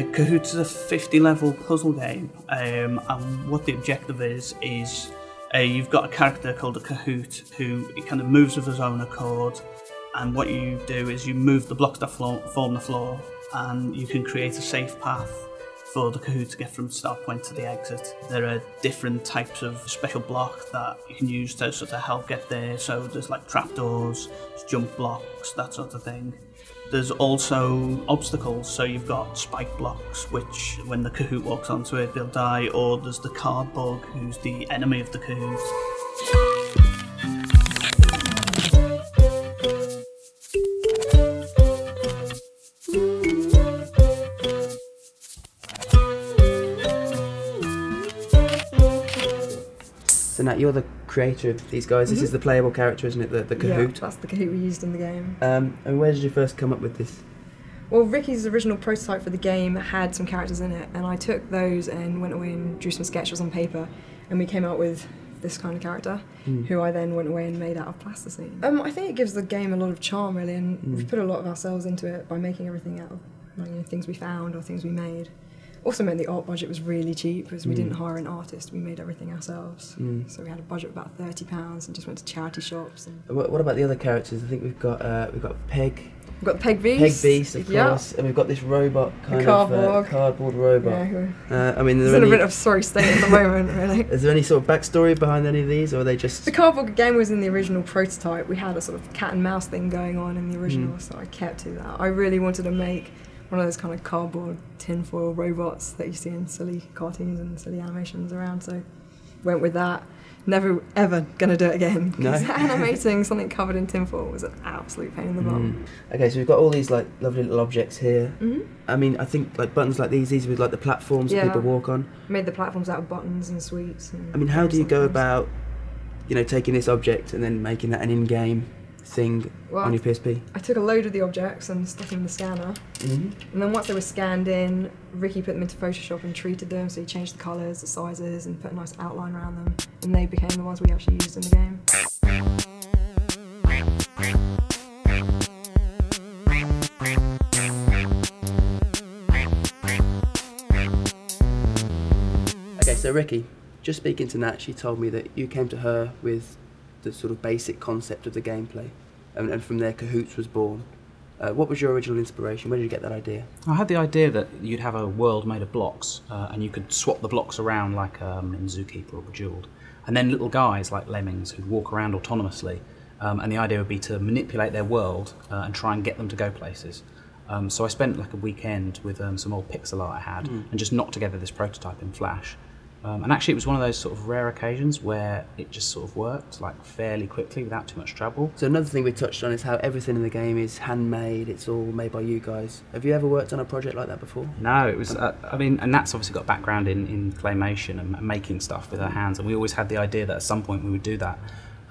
Kahoots is a 50-level puzzle game, and what the objective is you've got a character called a Kahoot who kind of moves of his own accord, and what you do is you move the blocks that form the floor, and you can create a safe path for the Kahoot to get from the start point to the exit. There are different types of special block that you can use to sort of help get there, so there's like trapdoors, jump blocks, that sort of thing. There's also obstacles, so you've got spike blocks, which when the Kahoot walks onto it, they'll die, or there's the card bug, who's the enemy of the Kahoot. So Nat, you're the creator of these guys. This is the playable character, isn't it? The Kahoot. Yeah, that's the Kahoot we used in the game. And where did you first come up with this? Well, Ricky's original prototype for the game had some characters in it, and I took those and went away and drew some sketches on paper, and we came out with this kind of character, who I then went away and made out of plasticine. I think it gives the game a lot of charm, really, and we've put a lot of ourselves into it by making everything out of things we found or things we made. Also meant the art budget was really cheap because we didn't hire an artist, we made everything ourselves. So we had a budget of about £30 and just went to charity shops. And what about the other characters? I think we've got Peg. We've got the Peg Beast. Peg Beast, of course, and we've got this robot, cardboard robot. Yeah, I mean, it's in a bit of sorry state at the moment, really. Is there any sort of backstory behind any of these, or are they just... The cardboard game was in the original prototype. We had a sort of cat and mouse thing going on in the original, so I kept to that. I really wanted to make one of those kind of cardboard tinfoil robots that you see in silly cartoons and silly animations around, so went with that. Never ever gonna do it again, because animating something covered in tinfoil was an absolute pain in the bum. Okay, so we've got all these like lovely little objects here. I mean, I think like buttons like these are like the platforms that people walk on. Made the platforms out of buttons and sweets. And I mean, how do you go about, taking this object and then making that an in-game thing on your PSP? I took a load of the objects and stuck them in the scanner, and then once they were scanned in, Ricky put them into Photoshop and treated them, so he changed the colours, the sizes, and put a nice outline around them, and they became the ones we actually used in the game. Okay, so Ricky, just speaking to Nat, she told me that you came to her with the sort of basic concept of the gameplay, and from there Kahoots was born. What was your original inspiration? Where did you get that idea? I had the idea that you'd have a world made of blocks, and you could swap the blocks around like in Zookeeper or Bejeweled, and then little guys like lemmings who'd walk around autonomously, and the idea would be to manipulate their world and try and get them to go places. So I spent like a weekend with some old pixel art I had and just knocked together this prototype in Flash. And actually it was one of those sort of rare occasions where it just sort of worked like fairly quickly without too much trouble. So another thing we touched on is how everything in the game is handmade, it's all made by you guys. Have you ever worked on a project like that before? No, it was, I mean, and Nat's obviously got a background in claymation and making stuff with her hands, and we always had the idea that at some point we would do that.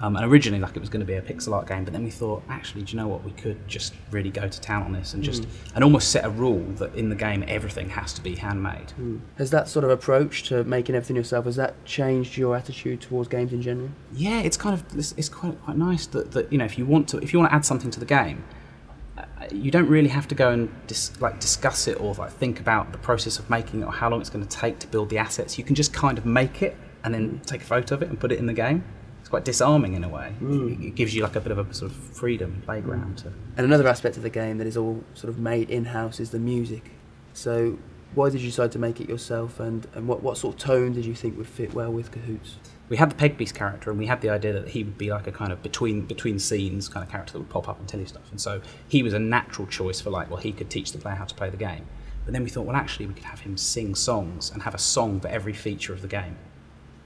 And originally like it was going to be a pixel art game, but then we thought, actually, do you know what, we could just really go to town on this and just and almost set a rule that in the game everything has to be handmade. Has that sort of approach to making everything yourself, has that changed your attitude towards games in general? Yeah, it's kind of, it's quite nice that if you want to add something to the game, you don't really have to go and discuss it or like think about the process of making it or how long it's going to take to build the assets. You can just kind of make it and then take a photo of it and put it in the game. It's quite disarming in a way. It gives you like a bit of a sort of freedom playground. And another aspect of the game that is all sort of made in-house is the music. So why did you decide to make it yourself, and what sort of tone did you think would fit well with Kahoots? We had the Peg Beast character, and we had the idea that he would be like a kind of between scenes kind of character that would pop up and tell you stuff. And so he was a natural choice for like, well, he could teach the player how to play the game. But then we thought, well, actually, we could have him sing songs and have a song for every feature of the game.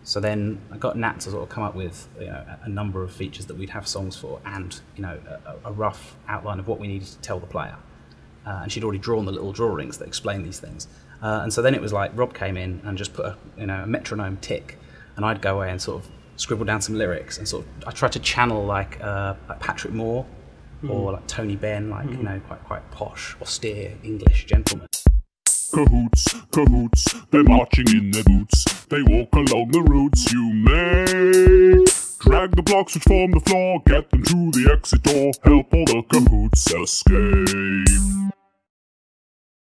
So then I got Nat to sort of come up with a number of features that we'd have songs for, and a rough outline of what we needed to tell the player. And she'd already drawn the little drawings that explain these things. And so then it was like Rob came in and just put a metronome tick, and I'd go away and sort of scribble down some lyrics and sort of I tried to channel like Patrick Moore or like Tony Benn, like quite posh, austere English gentleman. Kahoots, Kahoots, they're marching in their boots. They walk along the routes you make. Drag the blocks which form the floor, get them to the exit door. Help all the Kahoots escape.